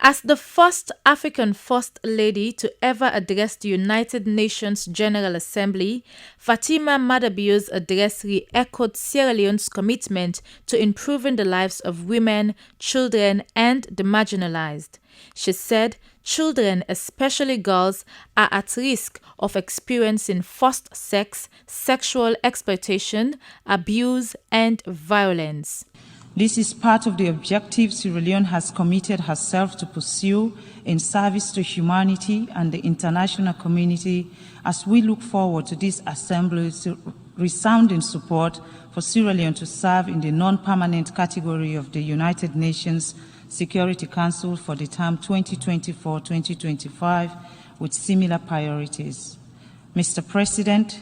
As the first African First Lady to ever address the United Nations General Assembly, Fatima Madabio's address re-echoed Sierra Leone's commitment to improving the lives of women, children, and the marginalized. She said children, especially girls, are at risk of experiencing forced sex, sexual exploitation, abuse, and violence. This is part of the objectives Sierra Leone has committed herself to pursue in service to humanity and the international community as we look forward to this Assembly's resounding support for Sierra Leone to serve in the non-permanent category of the United Nations Security Council for the term 2024-2025 with similar priorities. Mr. President,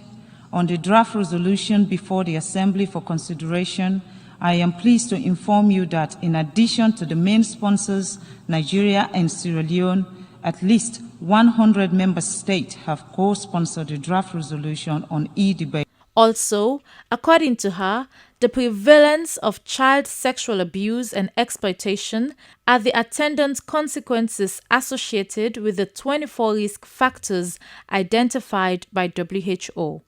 on the draft resolution before the Assembly for consideration, I am pleased to inform you that in addition to the main sponsors, Nigeria and Sierra Leone, at least 100 member states have co-sponsored the draft resolution on e-debate. Also, according to her, the prevalence of child sexual abuse and exploitation are the attendant consequences associated with the 24 risk factors identified by WHO.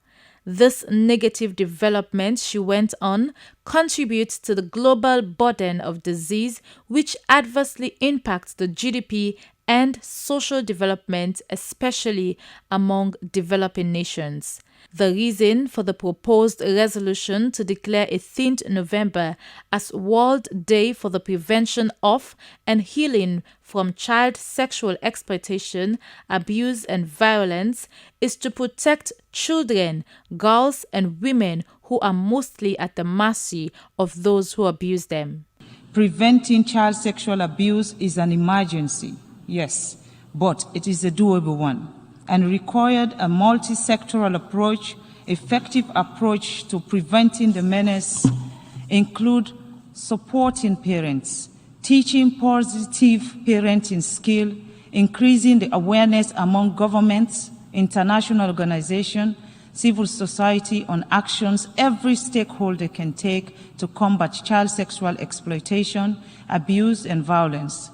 This negative development, she went on, contributes to the global burden of disease which adversely impacts the GDP and social development, especially among developing nations. The reason for the proposed resolution to declare 18th November as World Day for the Prevention of and Healing from Child Sexual Exploitation, Abuse and Violence is to protect children, girls and women who are mostly at the mercy of those who abuse them. Preventing child sexual abuse is an emergency, yes, but it is a doable one, and required a multi-sectoral approach. Effective approach to preventing the menace include supporting parents, teaching positive parenting skill, increasing the awareness among governments, international organizations, civil society on actions every stakeholder can take to combat child sexual exploitation, abuse, and violence.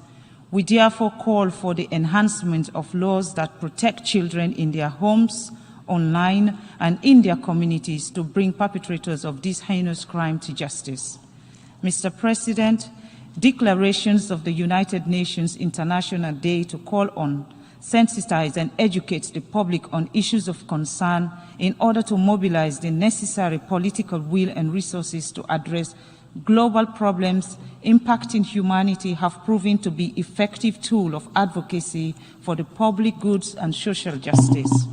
We therefore call for the enhancement of laws that protect children in their homes, online, and in their communities to bring perpetrators of this heinous crime to justice. Mr. President, declarations of the United Nations International Day to call on, sensitize, and educate the public on issues of concern in order to mobilize the necessary political will and resources to address global problems impacting humanity have proven to be effective tool of advocacy for the public goods and social justice.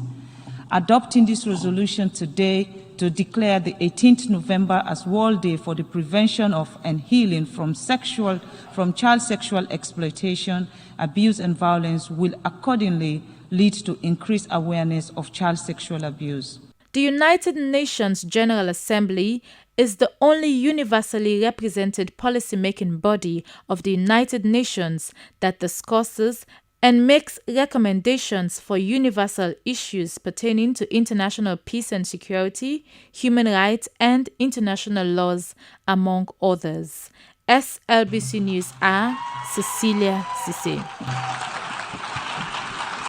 Adopting this resolution today to declare the 18th November as World Day for the Prevention of and Healing from child sexual exploitation, abuse and violence will accordingly lead to increased awareness of child sexual abuse. The United Nations General Assembly is the only universally represented policymaking body of the United Nations that discusses and makes recommendations for universal issues pertaining to international peace and security, human rights, and international laws, among others. SLBC News, Cecilia Cisse.